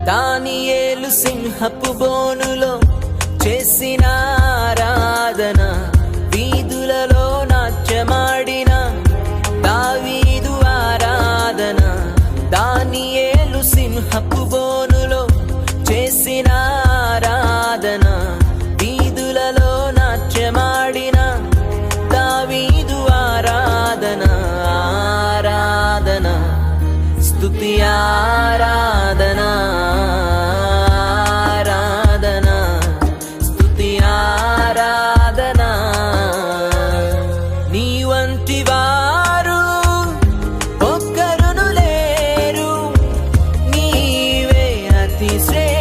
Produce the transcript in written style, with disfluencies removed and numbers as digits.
దానియేలు సింహపు బోనులో చేసిన ఆరాధన, వీధులలో నాట్యమాడిన దావీదు ఆరాధన. దానియేలు సింహపు బోనులో చేసిన ఆరాధన, వీధులలో నాట్యమాడిన దావీదు ఆరాధన. ఆరాధన స్తుతి ఆరాధన, ఆరాధన స్తుతి ఆరాధన. నీ వంటి వారు ఒక్కరును లేరు, నీవే అతి శ్రేష్ఠుడవు.